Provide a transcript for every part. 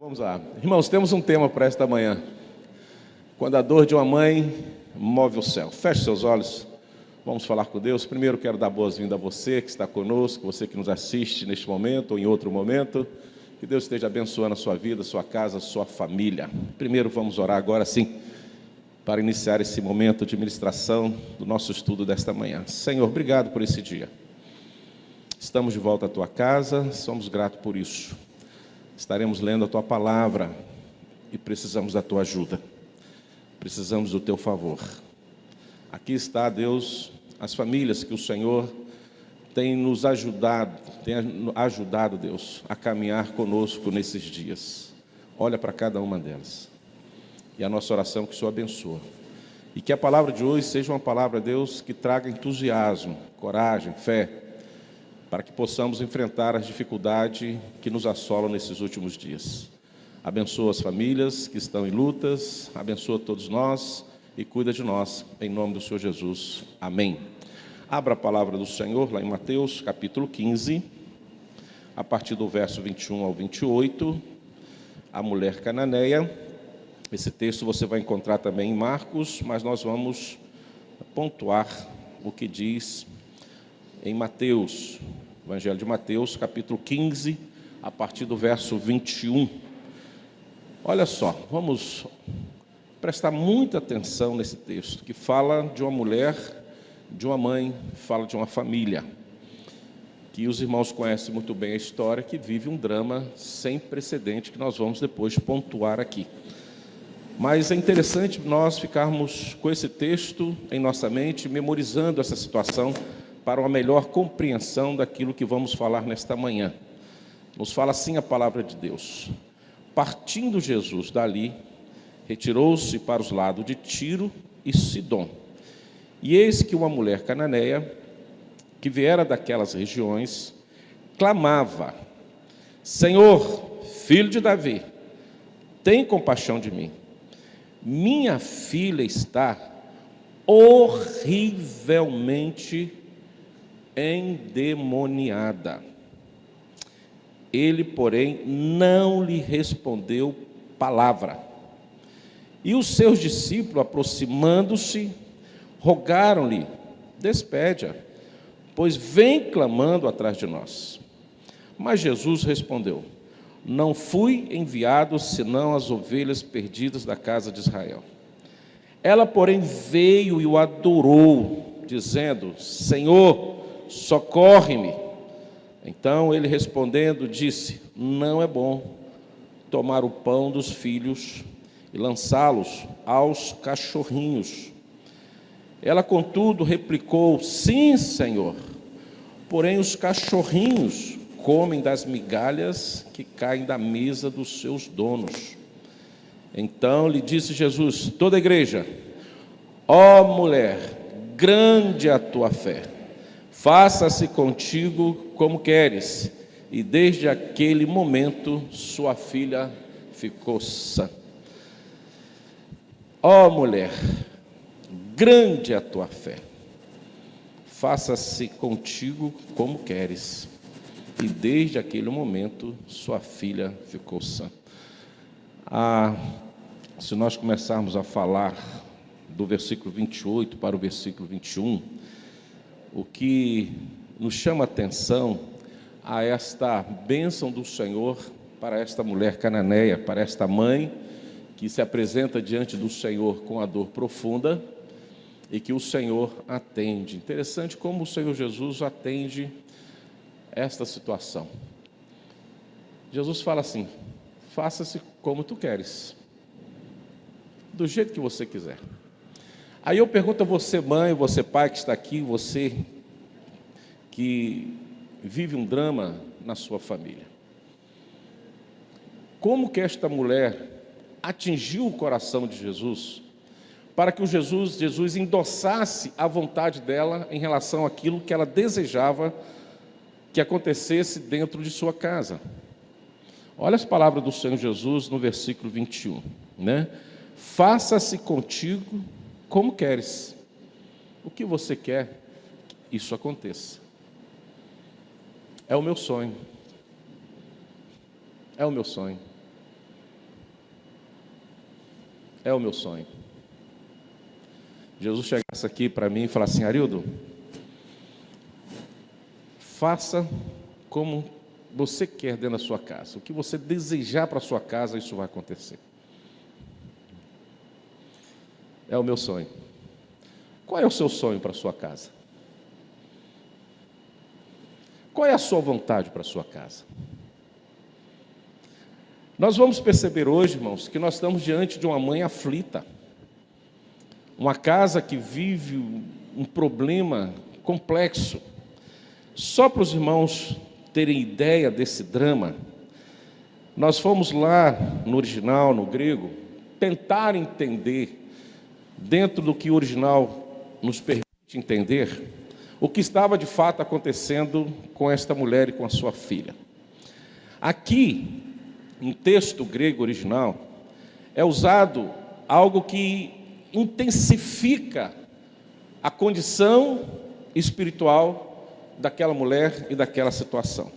Vamos lá. Irmãos, temos um tema para esta manhã. Quando a dor de uma mãe move o céu. Feche seus olhos. Vamos falar com Deus. Primeiro quero dar boas-vindas a você que está conosco, você que nos assiste neste momento ou em outro momento. Que Deus esteja abençoando a sua vida, a sua casa, a sua família. Primeiro vamos orar agora sim, para iniciar esse momento de ministração do nosso estudo desta manhã. Senhor, obrigado por esse dia. Estamos de volta à tua casa, somos gratos por isso. Estaremos lendo a tua palavra e precisamos da tua ajuda. Precisamos do teu favor. Aqui está, Deus, as famílias que o Senhor tem nos ajudado, Deus, a caminhar conosco nesses dias. Olha para cada uma delas. E a nossa oração que o Senhor abençoe. E que a palavra de hoje seja uma palavra, Deus, que traga entusiasmo, coragem, fé, para que possamos enfrentar as dificuldades que nos assolam nesses últimos dias. Abençoa as famílias que estão em lutas, abençoa todos nós e cuida de nós, em nome do Senhor Jesus. Amém. Abra a palavra do Senhor lá em Mateus, capítulo 15, a partir do verso 21 ao 28, a mulher cananeia. Esse texto você vai encontrar também em Marcos, mas nós vamos pontuar o que diz em Mateus, Evangelho de Mateus, capítulo 15, a partir do verso 21. Olha só, vamos prestar muita atenção nesse texto, que fala de uma mulher, de uma mãe, fala de uma família, que os irmãos conhecem muito bem a história, que vive um drama sem precedente, que nós vamos depois pontuar aqui. Mas é interessante nós ficarmos com esse texto em nossa mente, memorizando essa situação, para uma melhor compreensão daquilo que vamos falar nesta manhã. Nos fala assim a palavra de Deus. Partindo Jesus dali, retirou-se para os lados de Tiro e Sidom. E eis que uma mulher cananeia, que viera daquelas regiões, clamava: Senhor, filho de Davi, tem compaixão de mim. Minha filha está horrivelmente endemoniada. Ele, porém, não lhe respondeu palavra. E os seus discípulos, aproximando-se, rogaram-lhe: despede-a, pois vem clamando atrás de nós. Mas Jesus respondeu: não fui enviado senão as ovelhas perdidas da casa de Israel. Ela, porém, veio e o adorou, dizendo: Senhor, socorre-me. Então ele respondendo disse: não é bom tomar o pão dos filhos e lançá-los aos cachorrinhos. Ela, contudo, replicou: sim, Senhor, porém os cachorrinhos comem das migalhas que caem da mesa dos seus donos. Então lhe disse Jesus, toda a igreja: ó mulher, grande é a tua fé, faça-se contigo como queres. E desde aquele momento sua filha ficou sã. Ó mulher, grande é a tua fé, faça-se contigo como queres. E desde aquele momento sua filha ficou sã. Se nós começarmos a falar do versículo 28 para o versículo 21, o que nos chama a atenção a esta bênção do Senhor para esta mulher cananeia, para esta mãe que se apresenta diante do Senhor com a dor profunda e que o Senhor atende. Interessante como o Senhor Jesus atende esta situação. Jesus fala assim: faça-se como tu queres, do jeito que você quiser. Aí eu pergunto a você, mãe, você pai que está aqui, você que vive um drama na sua família, como que esta mulher atingiu o coração de Jesus para que Jesus endossasse a vontade dela em relação àquilo que ela desejava que acontecesse dentro de sua casa? Olha as palavras do Senhor Jesus no versículo 21, né? Faça-se contigo como queres. O que você quer, isso aconteça. É o meu sonho. É o meu sonho. É o meu sonho. Jesus chegasse aqui para mim e falasse assim: Arildo, faça como você quer dentro da sua casa. O que você desejar para a sua casa, isso vai acontecer. É o meu sonho. Qual é o seu sonho para a sua casa? Qual é a sua vontade para a sua casa? Nós vamos perceber hoje, irmãos, que nós estamos diante de uma mãe aflita. Uma casa que vive um problema complexo. Só para os irmãos terem ideia desse drama, nós fomos lá no original, no grego, tentar entender, dentro do que o original nos permite entender, o que estava de fato acontecendo com esta mulher e com a sua filha. Aqui, no texto grego original, é usado algo que intensifica a condição espiritual daquela mulher e daquela situação.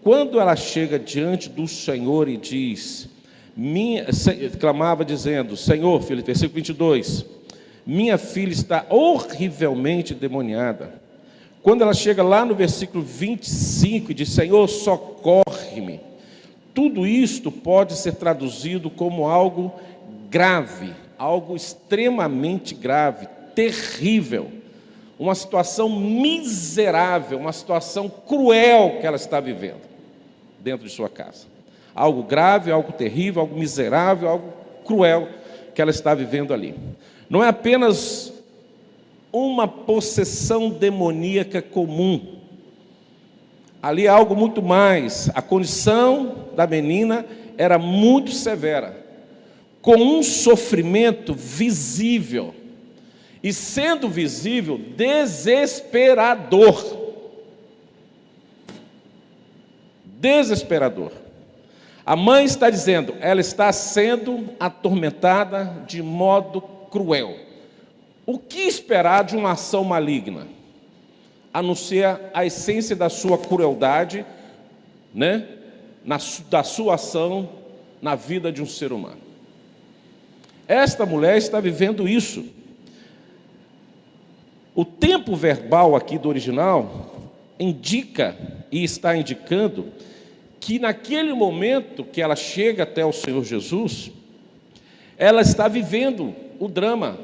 Quando ela chega diante do Senhor e diz, clamava dizendo, Senhor, filho, versículo 22, minha filha está horrivelmente demoniada. Quando ela chega lá no versículo 25 e diz, Senhor, socorre-me. Tudo isto pode ser traduzido como algo grave, algo extremamente grave, terrível. Uma situação miserável, uma situação cruel que ela está vivendo dentro de sua casa. Algo grave, algo terrível, algo miserável, algo cruel que ela está vivendo ali. Não é apenas uma possessão demoníaca comum. Ali é algo muito mais. A condição da menina era muito severa, com um sofrimento visível. E sendo visível, desesperador. Desesperador. A mãe está dizendo, ela está sendo atormentada de modo cruel. O que esperar de uma ação maligna? Anuncia a essência da sua crueldade, né? Da sua ação na vida de um ser humano. Esta mulher está vivendo isso. O tempo verbal aqui do original indica e está indicando que naquele momento que ela chega até o Senhor Jesus, ela está vivendo o drama.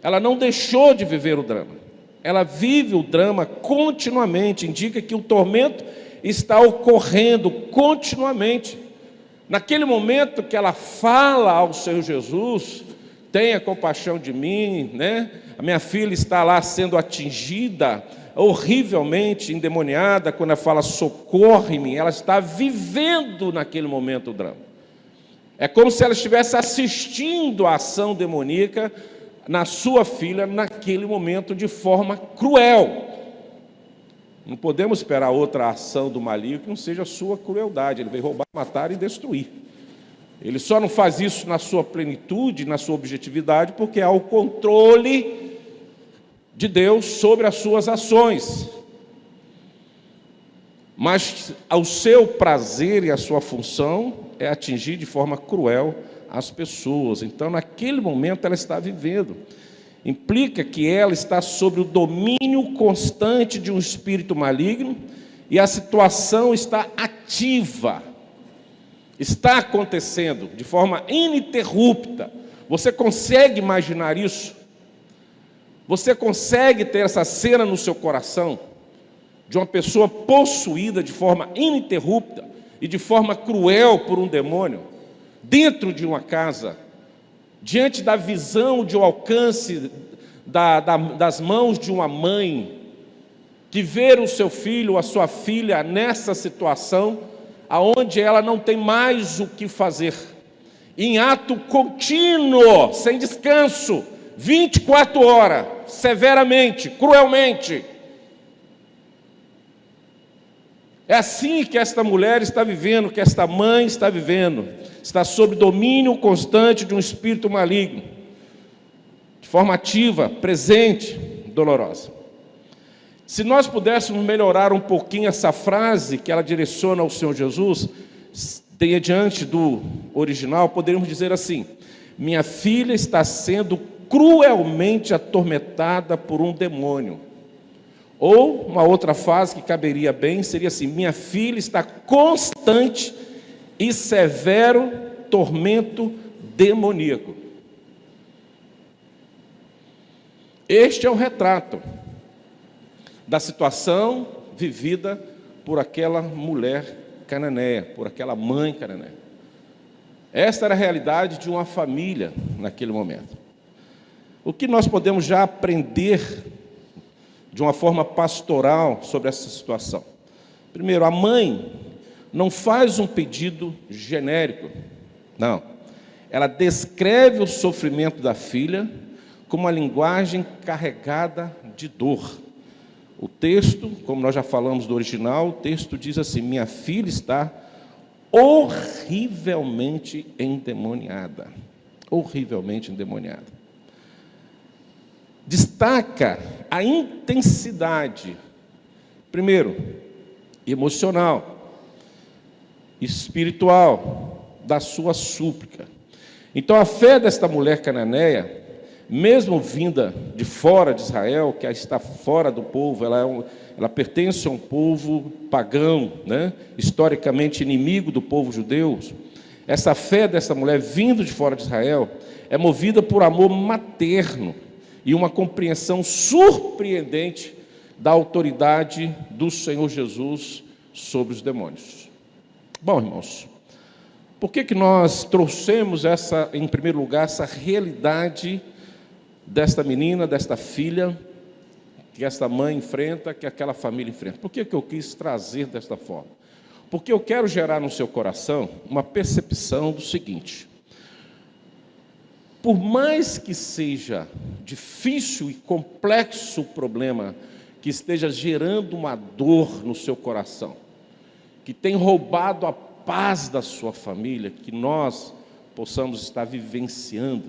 Ela não deixou de viver o drama. Ela vive o drama continuamente, indica que o tormento está ocorrendo continuamente. Naquele momento que ela fala ao Senhor Jesus, tenha compaixão de mim, né? A minha filha está lá sendo atingida, horrivelmente endemoniada, quando ela fala socorre-me, ela está vivendo naquele momento o drama. É como se ela estivesse assistindo a ação demoníaca na sua filha naquele momento de forma cruel. Não podemos esperar outra ação do maligno que não seja a sua crueldade. Ele veio roubar, matar e destruir. Ele só não faz isso na sua plenitude, na sua objetividade, porque há o controle de Deus sobre as suas ações. Mas o seu prazer e a sua função é atingir de forma cruel as pessoas. Então, naquele momento, ela está vivendo. Implica que ela está sob o domínio constante de um espírito maligno e a situação está ativa. Está acontecendo de forma ininterrupta. Você consegue imaginar isso? Você consegue ter essa cena no seu coração? De uma pessoa possuída de forma ininterrupta e de forma cruel por um demônio, dentro de uma casa, diante da visão, de um alcance das mãos de uma mãe, que vê o seu filho ou a sua filha nessa situação, aonde ela não tem mais o que fazer, em ato contínuo, sem descanso, 24 horas, severamente, cruelmente. É assim que esta mulher está vivendo, que esta mãe está vivendo, está sob domínio constante de um espírito maligno, de forma ativa, presente, dolorosa. Se nós pudéssemos melhorar um pouquinho essa frase que ela direciona ao Senhor Jesus, diante do original, poderíamos dizer assim: minha filha está sendo cruelmente atormentada por um demônio. Ou uma outra frase que caberia bem seria assim: minha filha está constante e severo tormento demoníaco. Este é o retrato da situação vivida por aquela mulher cananeia, por aquela mãe cananeia. Esta era a realidade de uma família naquele momento. O que nós podemos já aprender de uma forma pastoral sobre essa situação? Primeiro, a mãe não faz um pedido genérico, não. Ela descreve o sofrimento da filha com uma linguagem carregada de dor. O texto, como nós já falamos do original, o texto diz assim: minha filha está horrivelmente endemoniada. Horrivelmente endemoniada. Destaca a intensidade, primeiro, emocional, espiritual, da sua súplica. Então a fé desta mulher cananeia, mesmo vinda de fora de Israel, que está fora do povo, ela pertence a um povo pagão, né? Historicamente inimigo do povo judeu. Essa fé dessa mulher vindo de fora de Israel é movida por amor materno e uma compreensão surpreendente da autoridade do Senhor Jesus sobre os demônios. Bom, irmãos, por que nós trouxemos em primeiro lugar, essa realidade desta menina, desta filha, que esta mãe enfrenta, que aquela família enfrenta? Por que eu quis trazer desta forma? Porque eu quero gerar no seu coração uma percepção do seguinte: por mais que seja difícil e complexo o problema que esteja gerando uma dor no seu coração, que tem roubado a paz da sua família, que nós possamos estar vivenciando,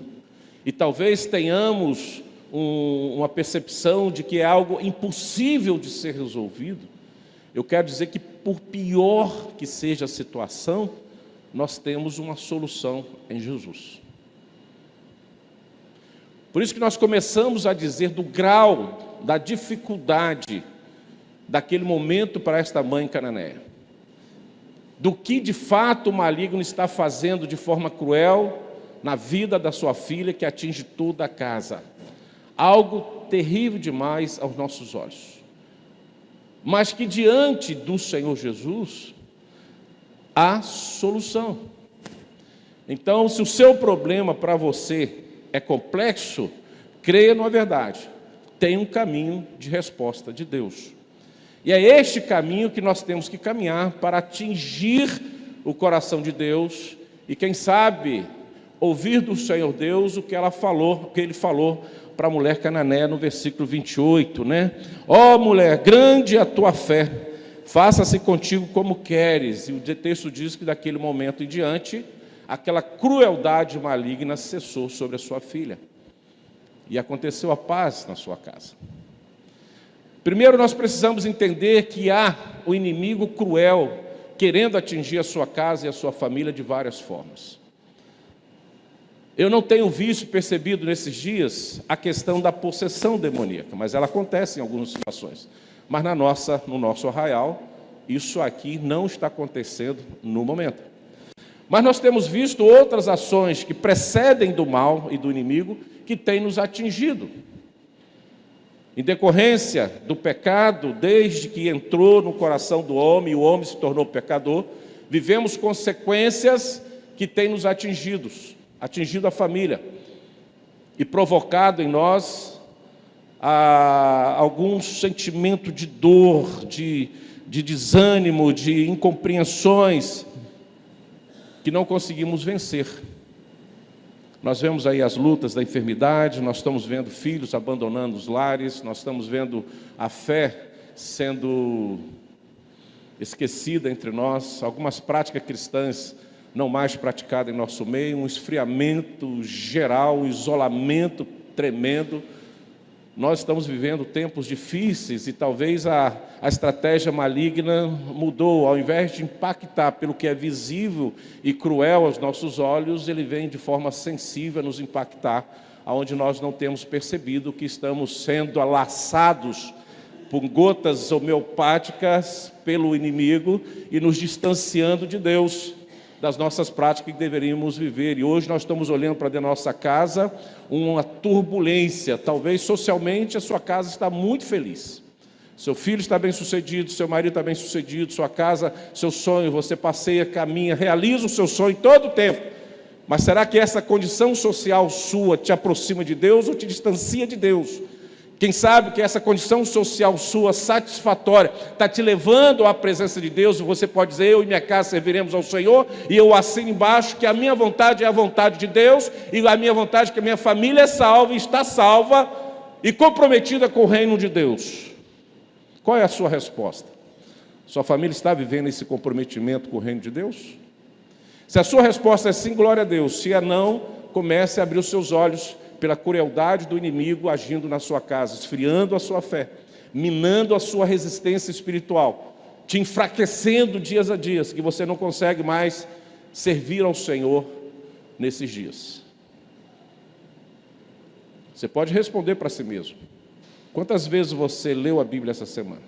e talvez tenhamos uma percepção de que é algo impossível de ser resolvido, eu quero dizer que, por pior que seja a situação, nós temos uma solução em Jesus. Por isso que nós começamos a dizer do grau, da dificuldade daquele momento para esta mãe cananeia. Do que de fato o maligno está fazendo de forma cruel na vida da sua filha, que atinge toda a casa. Algo terrível demais aos nossos olhos. Mas que diante do Senhor Jesus há solução. Então, se o seu problema para você é complexo, creia na verdade, tem um caminho de resposta de Deus. E é este caminho que nós temos que caminhar para atingir o coração de Deus e, quem sabe, ouvir do Senhor Deus o que ele falou para a mulher cananeia no versículo 28, né? Ó mulher, grande é a tua fé, faça-se contigo como queres. E o texto diz que daquele momento em diante, aquela crueldade maligna cessou sobre a sua filha. E aconteceu a paz na sua casa. Primeiro, nós precisamos entender que há o inimigo cruel querendo atingir a sua casa e a sua família de várias formas. Eu não tenho visto, percebido nesses dias a questão da possessão demoníaca, mas ela acontece em algumas situações. Mas no nosso arraial, isso aqui não está acontecendo no momento. Mas nós temos visto outras ações que precedem do mal e do inimigo que têm nos atingido. Em decorrência do pecado, desde que entrou no coração do homem e o homem se tornou pecador, vivemos consequências que têm nos atingido a família e provocado em nós algum sentimento de dor, de desânimo, de incompreensões que não conseguimos vencer. Nós vemos aí as lutas da enfermidade, nós estamos vendo filhos abandonando os lares, nós estamos vendo a fé sendo esquecida entre nós, algumas práticas cristãs não mais praticadas em nosso meio, um esfriamento geral, um isolamento tremendo. Nós estamos vivendo tempos difíceis e talvez a estratégia maligna mudou. Ao invés de impactar pelo que é visível e cruel aos nossos olhos, ele vem de forma sensível a nos impactar, aonde nós não temos percebido que estamos sendo alaçados por gotas homeopáticas pelo inimigo e nos distanciando de Deus, das nossas práticas que deveríamos viver. E hoje nós estamos olhando para dentro da nossa casa uma turbulência. Talvez socialmente a sua casa está muito feliz. Seu filho está bem sucedido, seu marido está bem sucedido, sua casa, seu sonho, você passeia, caminha, realiza o seu sonho todo o tempo. Mas será que essa condição social sua te aproxima de Deus ou te distancia de Deus? Quem sabe que essa condição social sua satisfatória está te levando à presença de Deus, e você pode dizer: eu e minha casa serviremos ao Senhor, e eu assino embaixo que a minha vontade é a vontade de Deus, e a minha vontade é que a minha família é salva, e está salva e comprometida com o reino de Deus. Qual é a sua resposta? Sua família está vivendo esse comprometimento com o reino de Deus? Se a sua resposta é sim, glória a Deus. Se é não, comece a abrir os seus olhos pela crueldade do inimigo agindo na sua casa, esfriando a sua fé, minando a sua resistência espiritual, te enfraquecendo dias a dias, que você não consegue mais servir ao Senhor nesses dias. Você pode responder para si mesmo: quantas vezes você leu a Bíblia essa semana?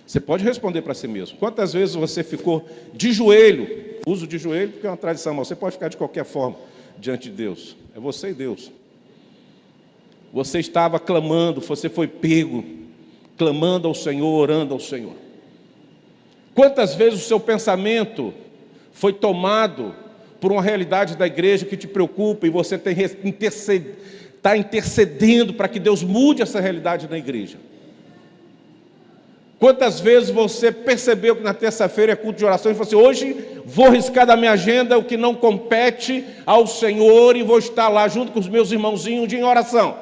Você pode responder para si mesmo: quantas vezes você ficou de joelho? Uso de joelho porque é uma tradição, mas você pode ficar de qualquer forma diante de Deus. É você e Deus. Você estava clamando, você foi pego, clamando ao Senhor, orando ao Senhor. Quantas vezes o seu pensamento foi tomado por uma realidade da igreja que te preocupa e você está intercedendo para que Deus mude essa realidade na igreja? Quantas vezes você percebeu que na terça-feira é culto de oração e falou assim: hoje vou riscar da minha agenda o que não compete ao Senhor e vou estar lá junto com os meus irmãozinhos em oração.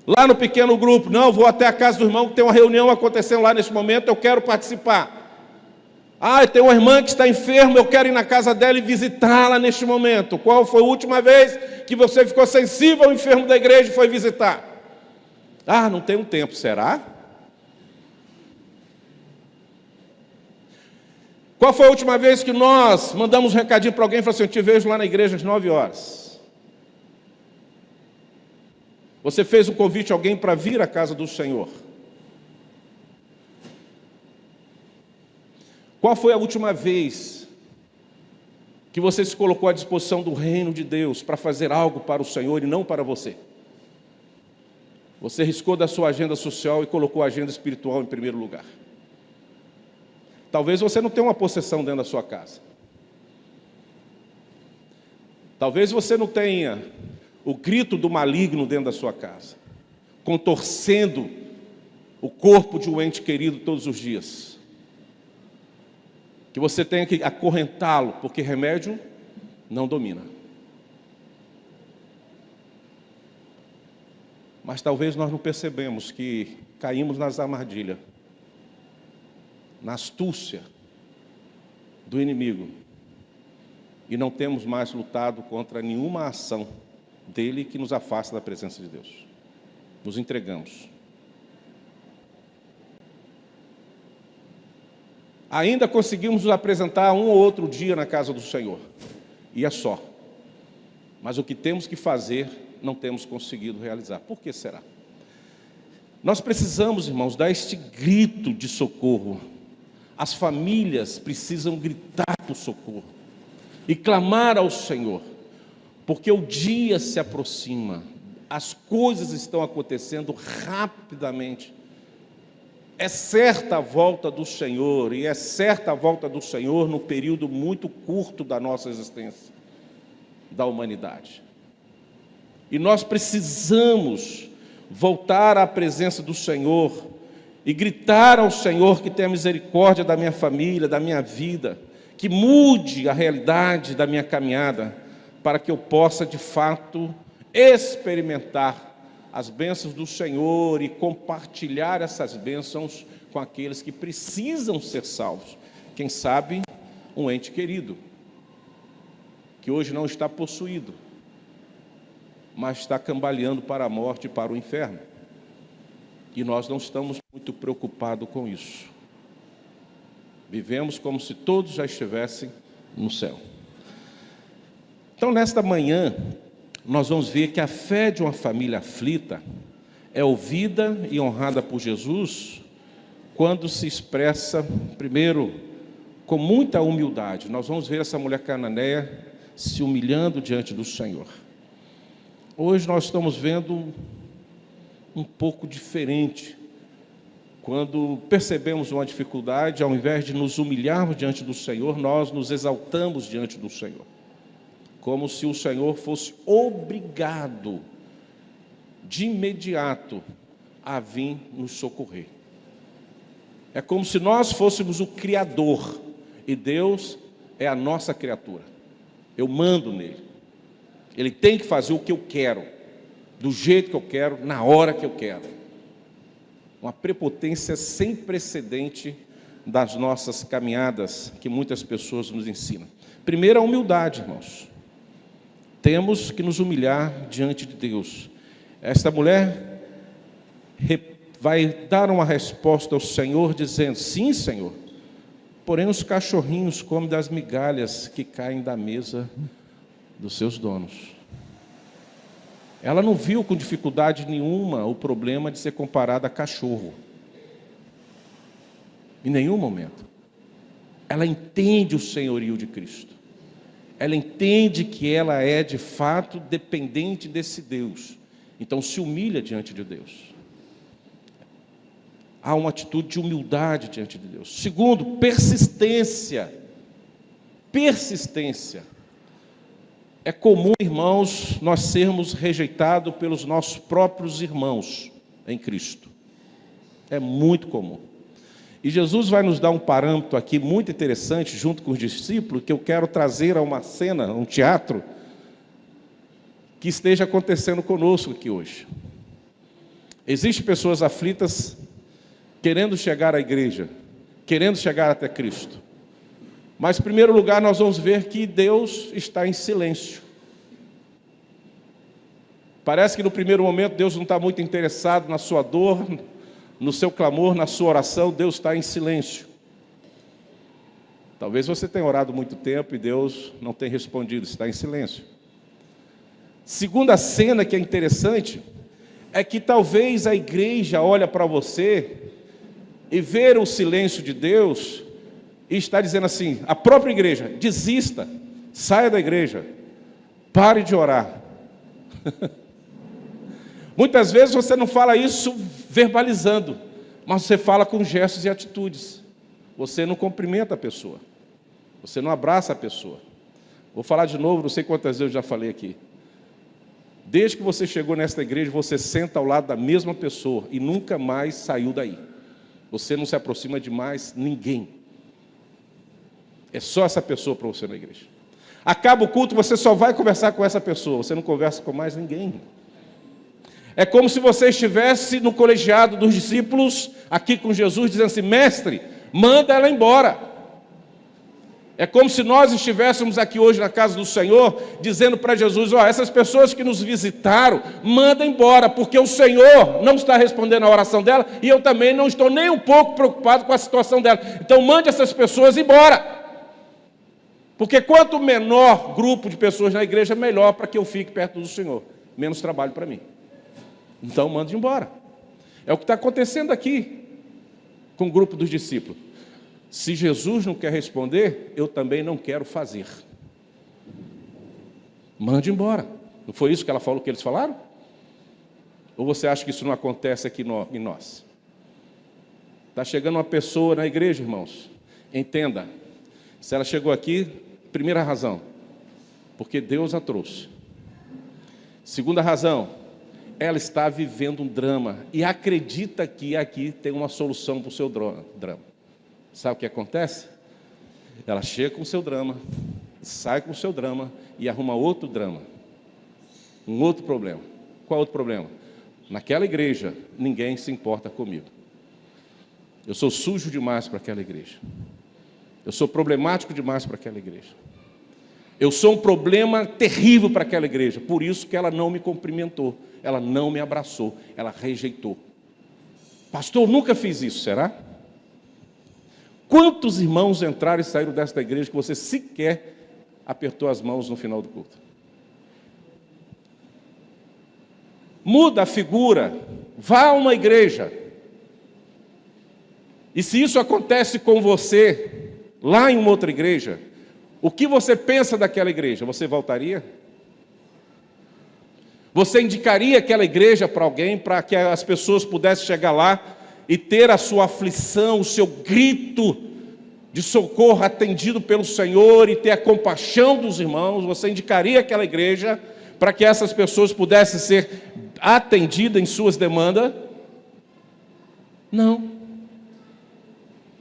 Lá no pequeno grupo, não, vou até a casa do irmão que tem uma reunião acontecendo lá nesse momento, eu quero participar. Ah, tem uma irmã que está enferma, eu quero ir na casa dela e visitá-la neste momento. Qual foi a última vez que você ficou sensível ao enfermo da igreja e foi visitar? Ah, não tenho tempo, será? Qual foi a última vez que nós mandamos um recadinho para alguém e falamos assim: eu te vejo lá na igreja às 9 horas? Você fez um convite a alguém para vir à casa do Senhor? Qual foi a última vez que você se colocou à disposição do reino de Deus para fazer algo para o Senhor e não para você? Você riscou da sua agenda social e colocou a agenda espiritual em primeiro lugar. Talvez você não tenha uma possessão dentro da sua casa. Talvez você não tenha o grito do maligno dentro da sua casa, contorcendo o corpo de um ente querido todos os dias. Que você tenha que acorrentá-lo, porque remédio não domina. Mas talvez nós não percebemos que caímos nas armadilhas, na astúcia do inimigo, e não temos mais lutado contra nenhuma ação dele que nos afasta da presença de Deus. Nos entregamos. Ainda conseguimos nos apresentar um ou outro dia na casa do Senhor, e é só. Mas o que temos que fazer, não temos conseguido realizar. Por que será? Nós precisamos, irmãos, dar este grito de socorro. As famílias precisam gritar por socorro e clamar ao Senhor, porque o dia se aproxima, as coisas estão acontecendo rapidamente. É certa a volta do Senhor, e é certa a volta do Senhor num período muito curto da nossa existência, da humanidade. E nós precisamos voltar à presença do Senhor e gritar ao Senhor que tenha misericórdia da minha família, da minha vida, que mude a realidade da minha caminhada, para que eu possa de fato experimentar as bênçãos do Senhor e compartilhar essas bênçãos com aqueles que precisam ser salvos. Quem sabe, um ente querido. que hoje não está possuído, mas está cambaleando para a morte e para o inferno. E nós não estamos muito preocupados com isso. Vivemos como se todos já estivessem no céu. Então, nesta manhã, nós vamos ver que a fé de uma família aflita é ouvida e honrada por Jesus quando se expressa, primeiro, com muita humildade. Nós vamos ver essa mulher cananeia se humilhando diante do Senhor. Hoje nós estamos vendo um pouco diferente. Quando percebemos uma dificuldade, ao invés de nos humilharmos diante do Senhor, nós nos exaltamos diante do Senhor, como se o Senhor fosse obrigado de imediato a vir nos socorrer. É como se nós fôssemos o Criador e Deus é a nossa criatura. Eu mando nele. Ele tem que fazer o que eu quero, do jeito que eu quero, na hora que eu quero. Uma prepotência sem precedente das nossas caminhadas, que muitas pessoas nos ensinam. Primeiro, a humildade, irmãos. Temos que nos humilhar diante de Deus. Esta mulher vai dar uma resposta ao Senhor, dizendo: sim, Senhor, porém os cachorrinhos comem das migalhas que caem da mesa dos seus donos. Ela não viu com dificuldade nenhuma o problema de ser comparada a cachorro. Em nenhum momento. Ela entende o senhorio de Cristo. Ela entende que ela é, de fato, dependente desse Deus. Então, se humilha diante de Deus. Há uma atitude de humildade diante de Deus. Segundo, persistência. Persistência. É comum, irmãos, nós sermos rejeitados pelos nossos próprios irmãos em Cristo. É muito comum. E Jesus vai nos dar um parâmetro aqui muito interessante, junto com os discípulos, que eu quero trazer a uma cena, um teatro, que esteja acontecendo conosco aqui hoje. Existem pessoas aflitas querendo chegar à igreja, querendo chegar até Cristo. Mas, em primeiro lugar, nós vamos ver que Deus está em silêncio. Parece que no primeiro momento Deus não está muito interessado na sua dor, no seu clamor, na sua oração. Deus está em silêncio. Talvez você tenha orado muito tempo e Deus não tenha respondido, está em silêncio. Segunda cena que é interessante é que talvez a igreja olhe para você e vê o silêncio de Deus e está dizendo assim, a própria igreja: desista, saia da igreja, pare de orar. Muitas vezes você não fala isso verbalizando, mas você fala com gestos e atitudes. Você não cumprimenta a pessoa, você não abraça a pessoa. Vou falar de novo, não sei quantas vezes eu já falei aqui. Desde que você chegou nesta igreja, você senta ao lado da mesma pessoa e nunca mais saiu daí. Você não se aproxima de mais ninguém. É só essa pessoa para você na igreja. Acaba o culto, você só vai conversar com essa pessoa, você não conversa com mais ninguém. É como se você estivesse no colegiado dos discípulos, aqui com Jesus, dizendo assim: mestre, manda ela embora. É como se nós estivéssemos aqui hoje na casa do Senhor, dizendo para Jesus: ó, essas pessoas que nos visitaram, manda embora, porque o Senhor não está respondendo a oração dela, e eu também não estou nem um pouco preocupado com a situação dela. Então mande essas pessoas embora. Porque quanto menor grupo de pessoas na igreja, melhor para que eu fique perto do Senhor. Menos trabalho para mim. Então mande embora. É o que está acontecendo aqui com o grupo dos discípulos. Se Jesus não quer responder, eu também não quero fazer. Mande embora. Não foi isso que ela falou, que eles falaram? Ou você acha que isso não acontece aqui em nós? Está chegando uma pessoa na igreja, irmãos. Entenda. Se ela chegou aqui, primeira razão, porque Deus a trouxe. Segunda razão, ela está vivendo um drama e acredita que aqui tem uma solução para o seu drama. Sabe o que acontece? Ela chega com o seu drama, sai com o seu drama e arruma outro drama. Um outro problema. Qual outro problema? Naquela igreja, ninguém se importa comigo. Eu sou sujo demais para aquela igreja. Eu sou problemático demais para aquela igreja. Eu sou um problema terrível para aquela igreja. Por isso que ela não me cumprimentou, ela não me abraçou, ela rejeitou. Pastor, eu nunca fiz isso, será? Quantos irmãos entraram e saíram desta igreja que você sequer apertou as mãos no final do culto? Muda a figura, vá a uma igreja. E se isso acontece com você, lá em uma outra igreja, o que você pensa daquela igreja? Você voltaria? Você indicaria aquela igreja para alguém, para que as pessoas pudessem chegar lá e ter a sua aflição, o seu grito de socorro atendido pelo Senhor e ter a compaixão dos irmãos? Você indicaria aquela igreja para que essas pessoas pudessem ser atendidas em suas demandas? Não.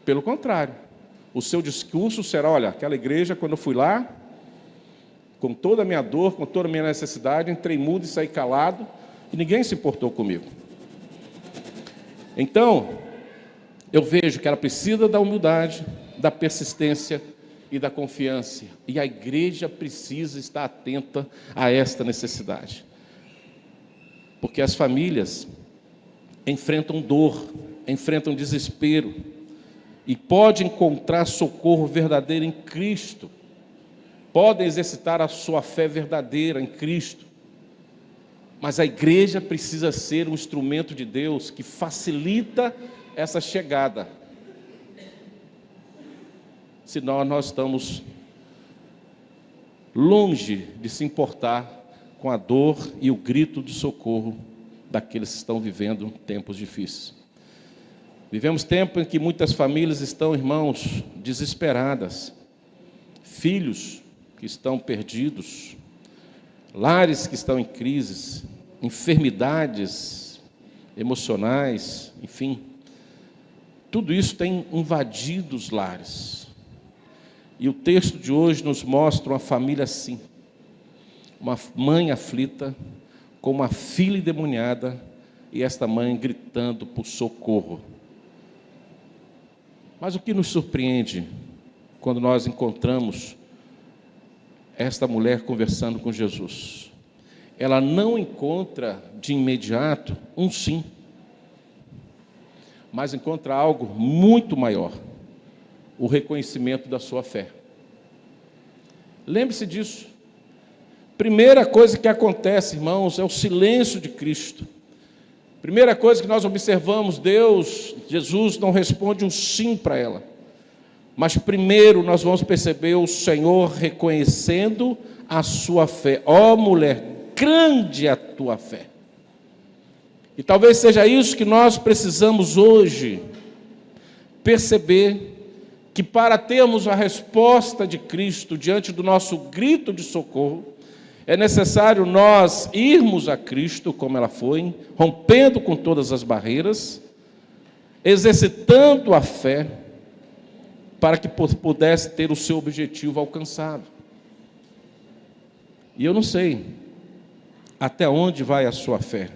Pelo contrário, o seu discurso será: olha, aquela igreja, quando eu fui lá, com toda a minha dor, com toda a minha necessidade, entrei mudo e saí calado, e ninguém se importou comigo. Então, eu vejo que ela precisa da humildade, da persistência e da confiança. E a igreja precisa estar atenta a esta necessidade. Porque as famílias enfrentam dor, enfrentam desespero, e podem encontrar socorro verdadeiro em Cristo. Podem exercitar a sua fé verdadeira em Cristo. Mas a igreja precisa ser um instrumento de Deus que facilita essa chegada. Senão nós estamos longe de se importar com a dor e o grito de socorro daqueles que estão vivendo tempos difíceis. Vivemos tempos em que muitas famílias estão, irmãos, desesperadas. Filhos que estão perdidos, lares que estão em crises, enfermidades emocionais, enfim. Tudo isso tem invadido os lares. E o texto de hoje nos mostra uma família assim. Uma mãe aflita, com uma filha endemoniada, e esta mãe gritando por socorro. Mas o que nos surpreende quando nós encontramos esta mulher conversando com Jesus? Ela não encontra de imediato um sim, mas encontra algo muito maior: o reconhecimento da sua fé. Lembre-se disso. Primeira coisa que acontece, irmãos, é o silêncio de Cristo. Primeira coisa que nós observamos, Jesus não responde um sim para ela. Mas primeiro nós vamos perceber o Senhor reconhecendo a sua fé. Ó mulher, grande é a tua fé. E talvez seja isso que nós precisamos hoje perceber, que para termos a resposta de Cristo diante do nosso grito de socorro, é necessário nós irmos a Cristo como ela foi, rompendo com todas as barreiras, exercitando a fé, para que pudesse ter o seu objetivo alcançado. E eu não sei até onde vai a sua fé.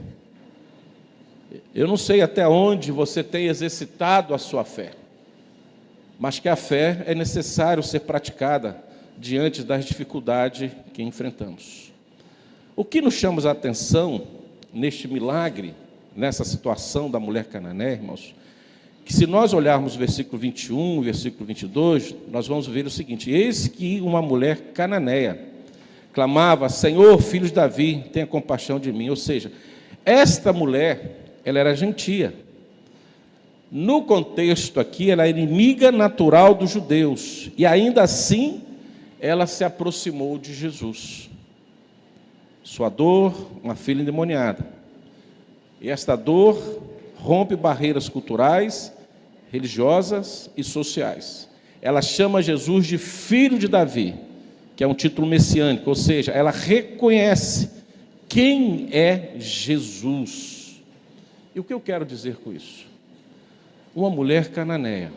Eu não sei até onde você tem exercitado a sua fé. Mas que a fé é necessário ser praticada diante das dificuldades que enfrentamos. O que nos chama a atenção neste milagre, nessa situação da mulher cananeia, irmãos, que se nós olharmos o versículo 21, o versículo 22, nós vamos ver o seguinte: eis que uma mulher cananeia clamava: Senhor, filho de Davi, tenha compaixão de mim. Ou seja, esta mulher, ela era gentia. No contexto aqui, ela é inimiga natural dos judeus, e ainda assim, ela se aproximou de Jesus. Sua dor, uma filha endemoniada. E esta dor rompe barreiras culturais, religiosas e sociais. Ela chama Jesus de filho de Davi, que é um título messiânico, ou seja, ela reconhece quem é Jesus. E o que eu quero dizer com isso? Uma mulher cananeia.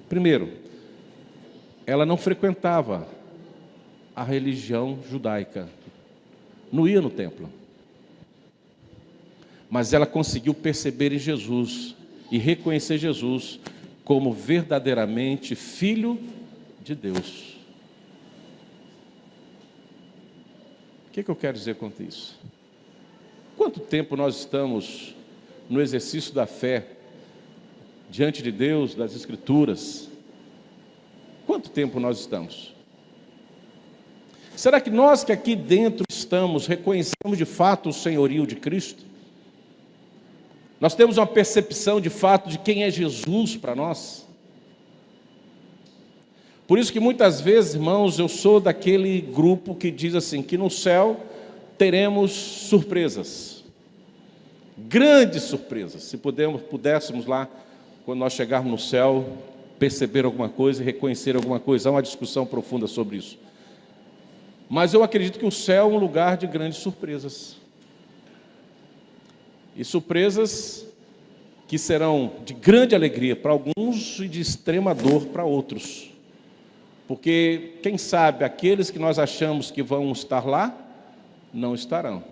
Primeiro, ela não frequentava a religião judaica, não ia no templo. Mas ela conseguiu perceber em Jesus e reconhecer Jesus como verdadeiramente Filho de Deus. O que eu quero dizer com isso? Quanto tempo nós estamos no exercício da fé, diante de Deus, das Escrituras? Quanto tempo nós estamos? Será que nós que aqui dentro estamos, reconhecemos de fato o senhorio de Cristo? Nós temos uma percepção de fato de quem é Jesus para nós? Por isso que muitas vezes, irmãos, eu sou daquele grupo que diz assim, que no céu teremos surpresas, grandes surpresas. Se pudéssemos lá, quando nós chegarmos no céu, perceber alguma coisa e reconhecer alguma coisa. Há uma discussão profunda sobre isso. Mas eu acredito que o céu é um lugar de grandes surpresas. E surpresas que serão de grande alegria para alguns e de extrema dor para outros. Porque, quem sabe, aqueles que nós achamos que vão estar lá, não estarão.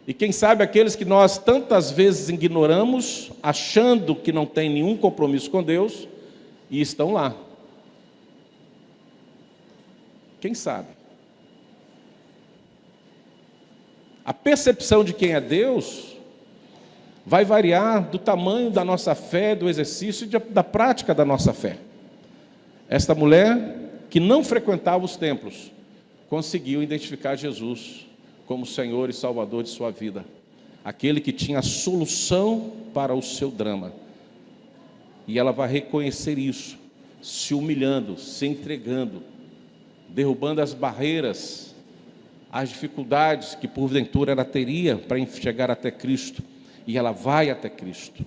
E quem sabe aqueles que nós tantas vezes ignoramos, achando que não tem nenhum compromisso com Deus, e estão lá. Quem sabe? A percepção de quem é Deus vai variar do tamanho da nossa fé, do exercício e da prática da nossa fé. Esta mulher, que não frequentava os templos, conseguiu identificar Jesus como Senhor e Salvador de sua vida, aquele que tinha a solução para o seu drama. E ela vai reconhecer isso, se humilhando, se entregando, derrubando as barreiras, as dificuldades que porventura ela teria para chegar até Cristo. E ela vai até Cristo.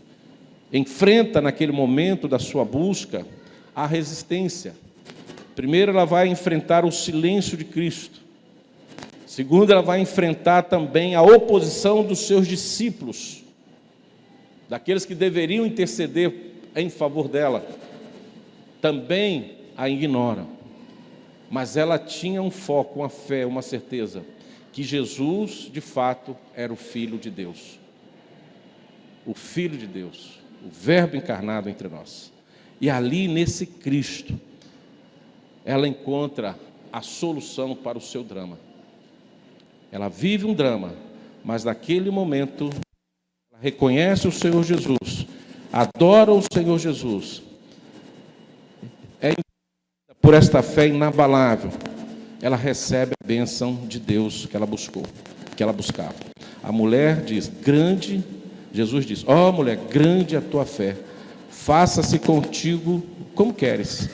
Enfrenta naquele momento da sua busca a resistência. Primeiro, ela vai enfrentar o silêncio de Cristo. Segundo, ela vai enfrentar também a oposição dos seus discípulos, daqueles que deveriam interceder em favor dela. Também a ignoram. Mas ela tinha um foco, uma fé, uma certeza, que Jesus, de fato, era o Filho de Deus. O Filho de Deus, o Verbo encarnado entre nós. E ali, nesse Cristo, ela encontra a solução para o seu drama. Ela vive um drama, mas naquele momento, ela reconhece o Senhor Jesus, adora o Senhor Jesus, por esta fé inabalável, ela recebe a bênção de Deus que ela buscou, que ela buscava. A mulher diz, grande, Jesus diz, ó mulher, grande a tua fé, faça-se contigo como queres.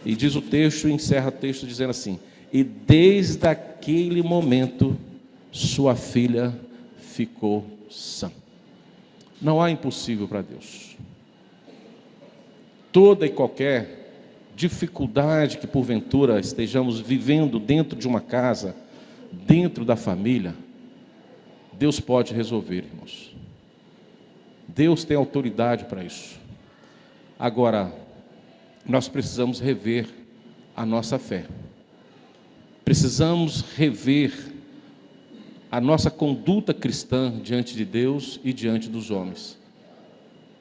E diz o texto, encerra o texto dizendo assim, e desde aquele momento, sua filha ficou sã. Não há impossível para Deus. Toda e qualquer dificuldade que porventura estejamos vivendo dentro de uma casa, dentro da família, Deus pode resolver, irmãos. Deus tem autoridade para isso. Agora, nós precisamos rever a nossa fé. Precisamos rever a nossa conduta cristã diante de Deus e diante dos homens.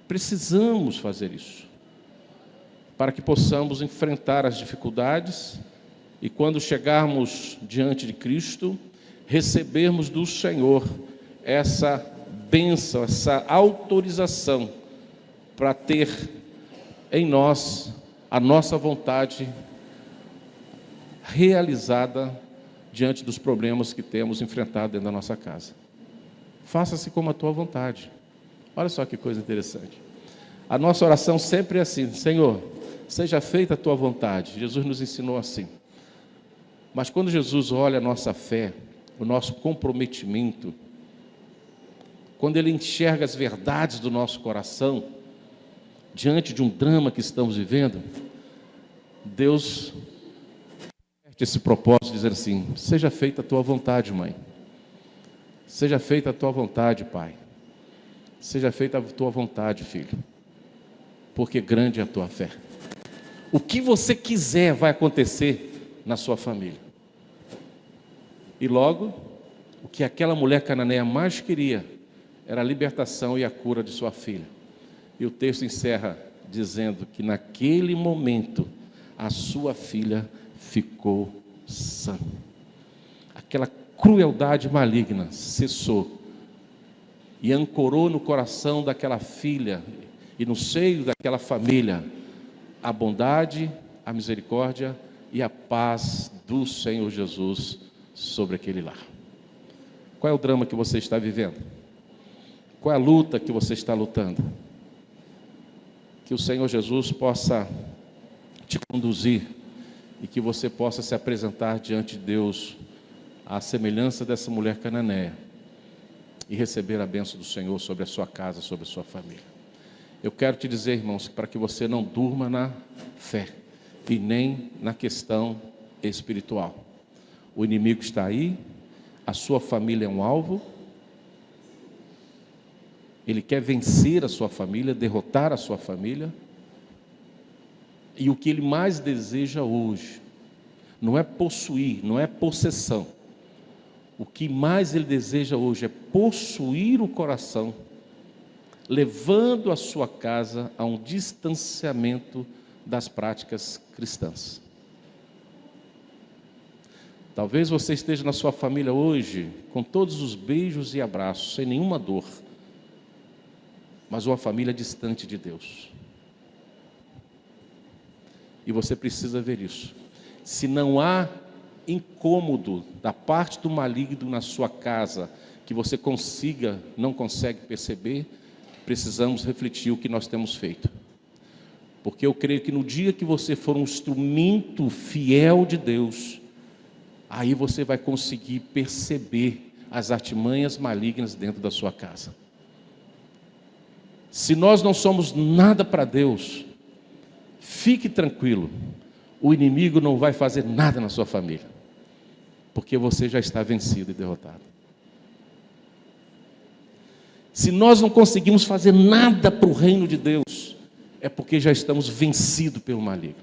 Precisamos fazer isso, para que possamos enfrentar as dificuldades e, quando chegarmos diante de Cristo, recebermos do Senhor essa bênção, essa autorização para ter em nós a nossa vontade realizada diante dos problemas que temos enfrentado dentro da nossa casa. Faça-se como a tua vontade. Olha só que coisa interessante. A nossa oração sempre é assim, Senhor, seja feita a tua vontade. Jesus nos ensinou assim. Mas quando Jesus olha a nossa fé, o nosso comprometimento, quando Ele enxerga as verdades do nosso coração, diante de um drama que estamos vivendo, Deus tem esse propósito de dizer assim, seja feita a tua vontade, mãe. Seja feita a tua vontade, pai. Seja feita a tua vontade, filho. Porque grande é a tua fé. O que você quiser vai acontecer na sua família. E logo, o que aquela mulher cananeia mais queria era a libertação e a cura de sua filha. E o texto encerra dizendo que naquele momento a sua filha ficou sã. Aquela crueldade maligna cessou e ancorou no coração daquela filha e no seio daquela família a bondade, a misericórdia e a paz do Senhor Jesus sobre aquele lar. Qual é o drama que você está vivendo? Qual é a luta que você está lutando? Que o Senhor Jesus possa te conduzir e que você possa se apresentar diante de Deus à semelhança dessa mulher cananeia e receber a bênção do Senhor sobre a sua casa, sobre a sua família. Eu quero te dizer, irmãos, para que você não durma na fé e nem na questão espiritual. O inimigo está aí, a sua família é um alvo, ele quer vencer a sua família, derrotar a sua família, e o que ele mais deseja hoje não é possuir, não é possessão. O que mais ele deseja hoje é possuir o coração, levando a sua casa a um distanciamento das práticas cristãs. Talvez você esteja na sua família hoje com todos os beijos e abraços, sem nenhuma dor, mas uma família distante de Deus. E você precisa ver isso. Se não há incômodo da parte do maligno na sua casa, que você não consegue perceber, precisamos refletir o que nós temos feito. Porque eu creio que no dia que você for um instrumento fiel de Deus, aí você vai conseguir perceber as artimanhas malignas dentro da sua casa. Se nós não somos nada para Deus, fique tranquilo, o inimigo não vai fazer nada na sua família, porque você já está vencido e derrotado. Se nós não conseguimos fazer nada para o reino de Deus, é porque já estamos vencidos pelo maligno.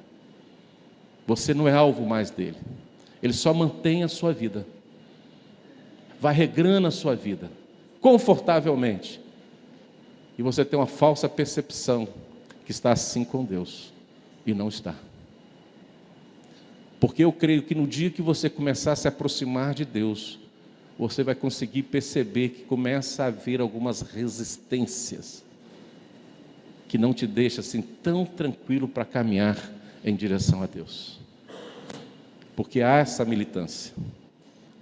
Você não é alvo mais dele, ele só mantém a sua vida, vai regrando a sua vida, confortavelmente, e você tem uma falsa percepção que está assim com Deus, e não está. Porque eu creio que no dia que você começar a se aproximar de Deus, você vai conseguir perceber que começa a haver algumas resistências que não te deixa assim tão tranquilo para caminhar em direção a Deus. Porque há essa militância,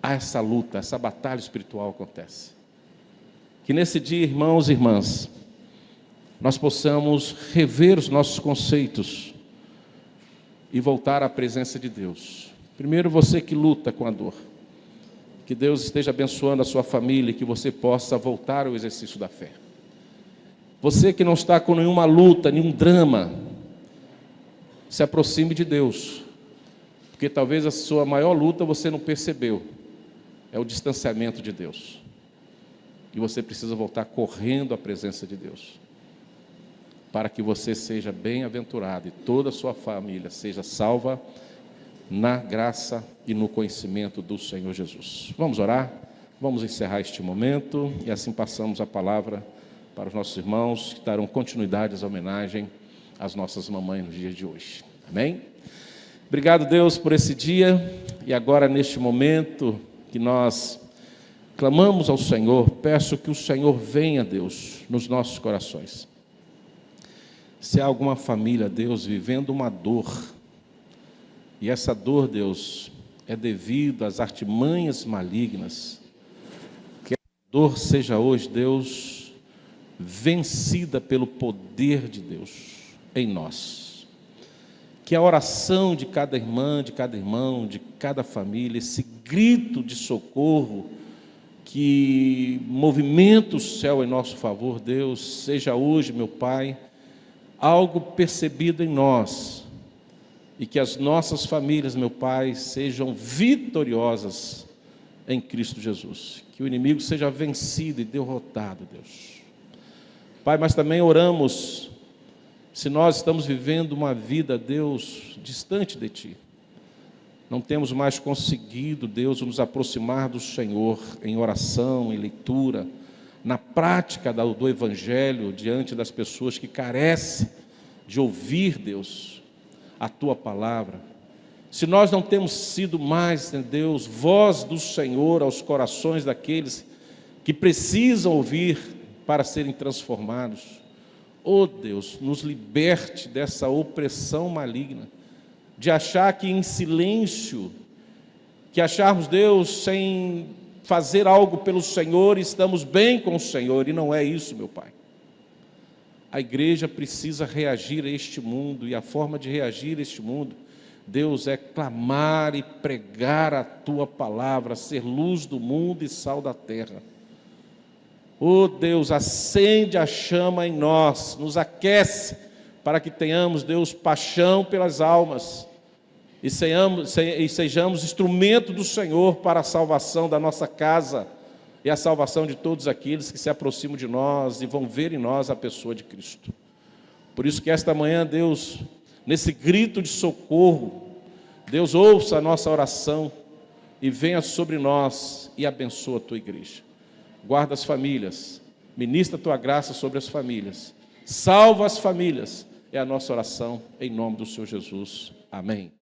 há essa luta, essa batalha espiritual acontece. Que nesse dia, irmãos e irmãs, nós possamos rever os nossos conceitos e voltar à presença de Deus. Primeiro, você que luta com a dor, que Deus esteja abençoando a sua família e que você possa voltar ao exercício da fé. Você que não está com nenhuma luta, nenhum drama, se aproxime de Deus, porque talvez a sua maior luta você não percebeu, é o distanciamento de Deus, e você precisa voltar correndo à presença de Deus, para que você seja bem-aventurado e toda a sua família seja salva na graça e no conhecimento do Senhor Jesus. Vamos orar, vamos encerrar este momento e assim passamos a palavra para os nossos irmãos que darão continuidade às homenagens às nossas mamães no dia de hoje. Amém? Obrigado, Deus, por esse dia e agora neste momento que nós clamamos ao Senhor, peço que o Senhor venha, Deus, nos nossos corações. Se há alguma família, Deus, vivendo uma dor, e essa dor, Deus, é devido às artimanhas malignas, que a dor seja hoje, Deus, vencida pelo poder de Deus em nós. Que a oração de cada irmã, de cada irmão, de cada família, esse grito de socorro que movimenta o céu em nosso favor, Deus, seja hoje, meu Pai, algo percebido em nós, e que as nossas famílias, meu Pai, sejam vitoriosas em Cristo Jesus, que o inimigo seja vencido e derrotado, Deus. Pai, mas também oramos, se nós estamos vivendo uma vida, Deus, distante de Ti, não temos mais conseguido, Deus, nos aproximar do Senhor em oração, em leitura, na prática do Evangelho, diante das pessoas que carecem de ouvir, Deus, a Tua palavra. se nós não temos sido mais, Deus, voz do Senhor aos corações daqueles que precisam ouvir para serem transformados. Oh Deus, nos liberte dessa opressão maligna, de achar que em silêncio, que acharmos, Deus, sem fazer algo pelo Senhor, estamos bem com o Senhor, e não é isso, meu Pai. A igreja precisa reagir a este mundo, e a forma de reagir a este mundo, Deus, é clamar e pregar a Tua palavra, ser luz do mundo e sal da terra. Oh Deus, acende a chama em nós, nos aquece, para que tenhamos, Deus, paixão pelas almas, e sejamos instrumento do Senhor para a salvação da nossa casa, e a salvação de todos aqueles que se aproximam de nós, e vão ver em nós a pessoa de Cristo. Por isso que esta manhã, Deus, nesse grito de socorro, Deus, ouça a nossa oração, e venha sobre nós, e abençoa a Tua igreja. Guarda as famílias, ministra a Tua graça sobre as famílias, salva as famílias, é a nossa oração, em nome do Senhor Jesus. Amém.